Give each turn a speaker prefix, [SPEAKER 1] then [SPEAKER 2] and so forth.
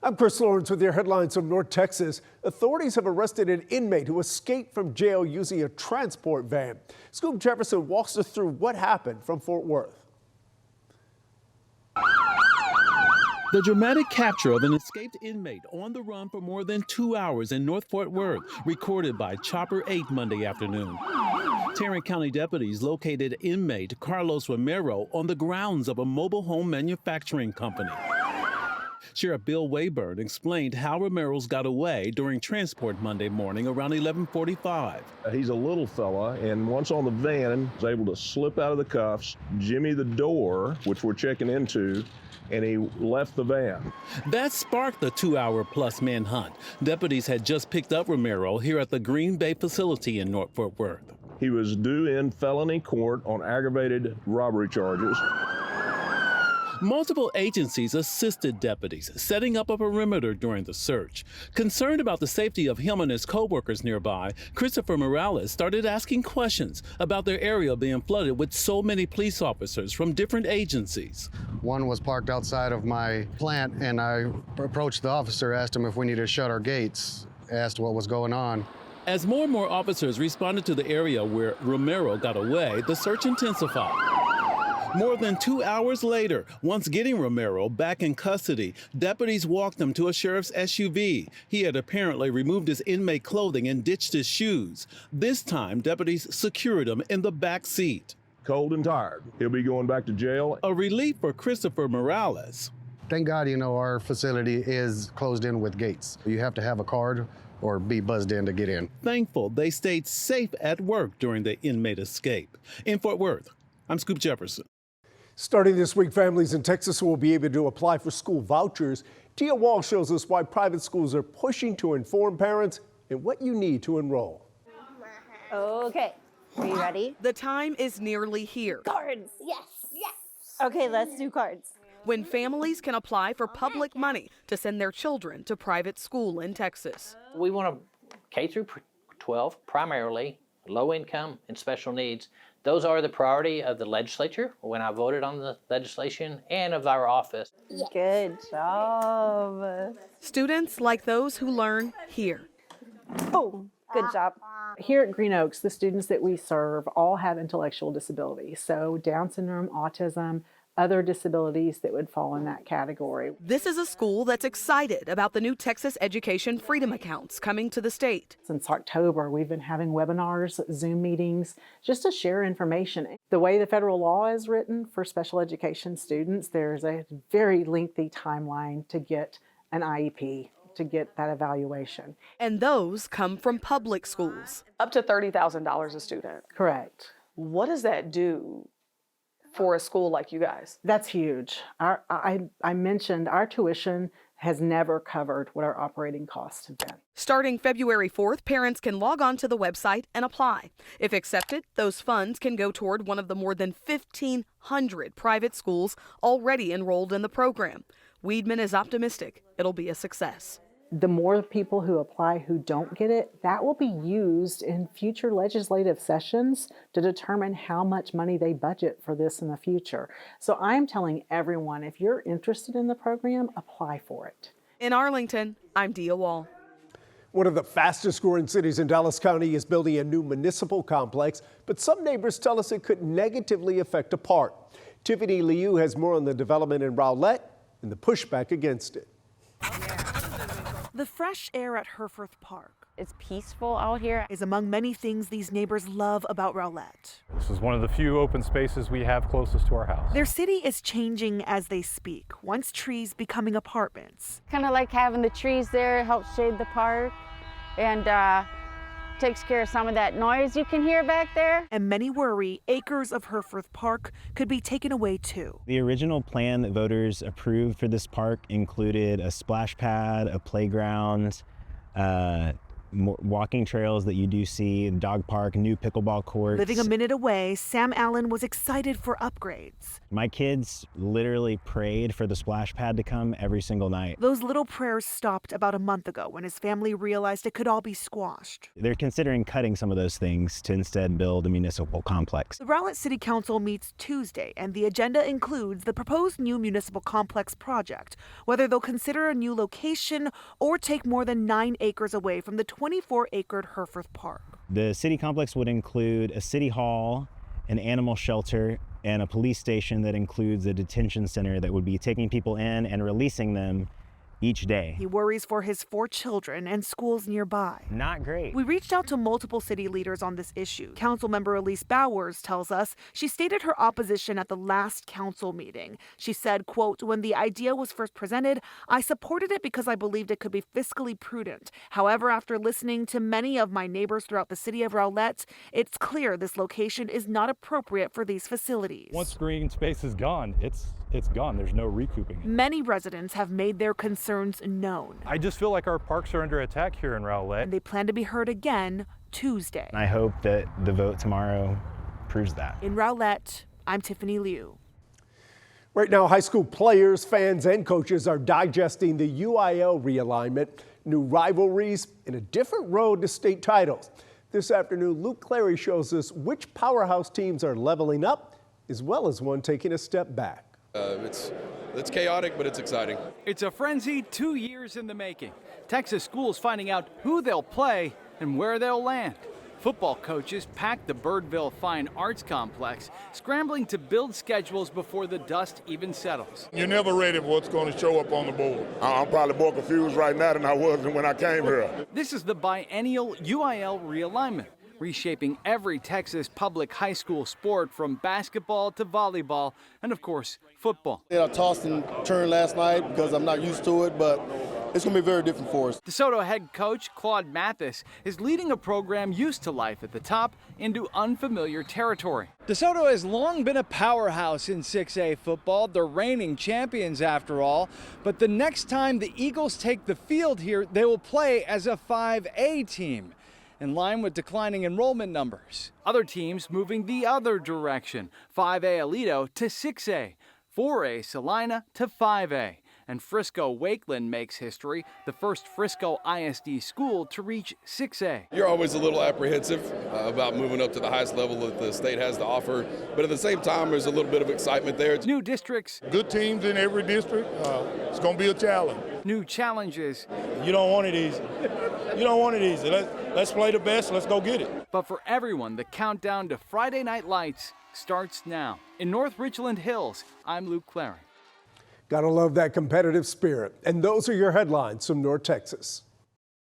[SPEAKER 1] I'm Chris Lawrence with your headlines from North Texas. Authorities have arrested an inmate who escaped from jail using a transport van. Scoop Jefferson walks us through what happened from Fort Worth.
[SPEAKER 2] The dramatic capture of an escaped inmate on the run for more than 2 hours in North Fort Worth, recorded by Chopper 8 Monday afternoon. Tarrant County deputies located inmate Carlos Romero on the grounds of a mobile home manufacturing company. Sheriff Bill Wayburn explained how Romero's got away during transport Monday morning around 11:45.
[SPEAKER 3] He's a little fella, and once on the van, was able to slip out of the cuffs, jimmy the door, which we're checking into, and he left the van.
[SPEAKER 2] That sparked the 2-hour-plus manhunt. Deputies had just picked up Romero here at the Green Bay facility in North Fort Worth.
[SPEAKER 3] He was due in felony court on aggravated robbery charges.
[SPEAKER 2] Multiple agencies assisted deputies, setting up a perimeter during the search. Concerned about the safety of him and his co-workers nearby, Christopher Morales started asking questions about their area being flooded with so many police officers from different agencies.
[SPEAKER 4] One was parked outside of my plant, and I approached the officer, asked him if we needed to shut our gates, asked what was going on.
[SPEAKER 2] As more and more officers responded to the area where Romero got away, the search intensified. More than 2 hours later, once getting Romero back in custody, deputies walked him to a sheriff's SUV. He had apparently removed his inmate clothing and ditched his shoes. This time, deputies secured him in the back seat.
[SPEAKER 3] Cold and tired. He'll be going back to jail.
[SPEAKER 2] A relief for Christopher Morales.
[SPEAKER 4] Thank God, our facility is closed in with gates. You have to have a card or be buzzed in to get in.
[SPEAKER 2] Thankful they stayed safe at work during the inmate escape. In Fort Worth, I'm Scoop Jefferson.
[SPEAKER 1] Starting this week, families in Texas will be able to apply for school vouchers. Tia Wall shows us why private schools are pushing to inform parents and what you need to enroll.
[SPEAKER 5] Okay, are you ready?
[SPEAKER 6] The time is nearly here.
[SPEAKER 5] Cards. Yes. Okay, let's do cards.
[SPEAKER 6] When families can apply for public money to send their children to private school in Texas.
[SPEAKER 7] We want to K through 12, primarily low income and special needs. Those are the priority of the legislature when I voted on the legislation and of our office.
[SPEAKER 5] Good job.
[SPEAKER 6] Students like those who learn here.
[SPEAKER 5] Oh, good job.
[SPEAKER 8] Here at Green Oaks, the students that we serve all have intellectual disabilities. So Down syndrome, autism, other disabilities that would fall in that category.
[SPEAKER 6] This is a school that's excited about the new Texas Education Freedom Accounts coming to the state.
[SPEAKER 8] Since October, we've been having webinars, Zoom meetings, just to share information. The way the federal law is written for special education students, there's a very lengthy timeline to get an IEP, to get that evaluation.
[SPEAKER 6] And those come from public schools.
[SPEAKER 9] Up to $30,000 a student.
[SPEAKER 8] Correct.
[SPEAKER 9] What does that do for a school like you guys?
[SPEAKER 8] That's huge. I mentioned our tuition has never covered what our operating costs have been.
[SPEAKER 6] Starting February 4th, parents can log on to the website and apply. If accepted, those funds can go toward one of the more than 1,500 private schools already enrolled in the program. Weidman is optimistic it'll be a success.
[SPEAKER 8] The more people who apply who don't get it, that will be used in future legislative sessions to determine how much money they budget for this in the future. So I'm telling everyone, if you're interested in the program, apply for it.
[SPEAKER 6] In Arlington, I'm Dia Wall.
[SPEAKER 1] One of the fastest growing cities in Dallas County is building a new municipal complex, but some neighbors tell us it could negatively affect a park. Tiffany Liu has more on the development in Rowlett and the pushback against it.
[SPEAKER 10] The fresh air at Herforth Park.
[SPEAKER 5] It's peaceful out here.
[SPEAKER 10] Is among many things these neighbors love about Rowlett.
[SPEAKER 11] This is one of the few open spaces we have closest to our house.
[SPEAKER 10] Their city is changing as they speak, once trees becoming apartments.
[SPEAKER 5] Kind of like having the trees there, helps shade the park, and takes care of some of that noise you can hear back there.
[SPEAKER 10] And many worry acres of Herforth Park could be taken away too.
[SPEAKER 12] The original plan that voters approved for this park included a splash pad, a playground, walking trails that you do see, dog park, new pickleball courts.
[SPEAKER 10] Living a minute away, Sam Allen was excited for upgrades.
[SPEAKER 12] My kids literally prayed for the splash pad to come every single night.
[SPEAKER 10] Those little prayers stopped about a month ago when his family realized it could all be squashed.
[SPEAKER 12] They're considering cutting some of those things to instead build a municipal complex.
[SPEAKER 10] The Rowlett City Council meets Tuesday, and the agenda includes the proposed new municipal complex project, whether they'll consider a new location or take more than 9 acres away from the 24-acre Herforth Park.
[SPEAKER 12] The city complex would include a city hall, an animal shelter, and a police station that includes a detention center that would be taking people in and releasing them each day.
[SPEAKER 10] He worries for his 4 children and schools nearby.
[SPEAKER 12] Not great.
[SPEAKER 10] We reached out to multiple city leaders on this issue. Councilmember Elise Bowers tells us she stated her opposition at the last council meeting. She said, quote, "When the idea was first presented, I supported it because I believed it could be fiscally prudent. However, after listening to many of my neighbors throughout the city of Rowlett, it's clear this location is not appropriate for these facilities."
[SPEAKER 11] Once green space is gone, it's gone. There's no recouping it.
[SPEAKER 10] Many residents have made their concerns known.
[SPEAKER 11] I just feel like our parks are under attack here in Rowlett.
[SPEAKER 10] And they plan to be heard again Tuesday.
[SPEAKER 12] I hope that the vote tomorrow proves that.
[SPEAKER 10] In Rowlett, I'm Tiffany Liu.
[SPEAKER 1] Right now, high school players, fans, and coaches are digesting the UIL realignment, new rivalries, and a different road to state titles. This afternoon, Luke Clary shows us which powerhouse teams are leveling up, as well as one taking a step back.
[SPEAKER 13] It's chaotic, but it's exciting.
[SPEAKER 14] It's a frenzy 2 years in the making. Texas schools finding out who they'll play and where they'll land. Football coaches packed the Birdville Fine Arts Complex, scrambling to build schedules before the dust even settles.
[SPEAKER 15] You're never ready for what's going to show up on the board.
[SPEAKER 16] I'm probably more confused right now than I was when I came here.
[SPEAKER 14] This is the biennial UIL realignment, reshaping every Texas public high school sport from basketball to volleyball and, of course, football.
[SPEAKER 17] I tossed and turned last night because I'm not used to it, but it's going to be very different for us.
[SPEAKER 14] DeSoto head coach Claude Mathis is leading a program used to life at the top into unfamiliar territory.
[SPEAKER 18] DeSoto has long been a powerhouse in 6A football, the reigning champions after all. But the next time the Eagles take the field here, they will play as a 5A team, in line with declining enrollment numbers.
[SPEAKER 14] Other teams moving the other direction, 5A Aledo to 6A, 4A Salina to 5A. And Frisco Wakeland makes history, the first Frisco ISD school to reach 6A.
[SPEAKER 13] You're always a little apprehensive about moving up to the highest level that the state has to offer, but at the same time, there's a little bit of excitement there.
[SPEAKER 14] New districts.
[SPEAKER 15] Good teams in every district. It's going to be a challenge.
[SPEAKER 14] New challenges.
[SPEAKER 15] You don't want it easy. You don't want it easy. Let's play the best. Let's go get it.
[SPEAKER 14] But for everyone, the countdown to Friday Night Lights starts now. In North Richland Hills, I'm Luke Clary.
[SPEAKER 1] Gotta love that competitive spirit. And those are your headlines from North Texas.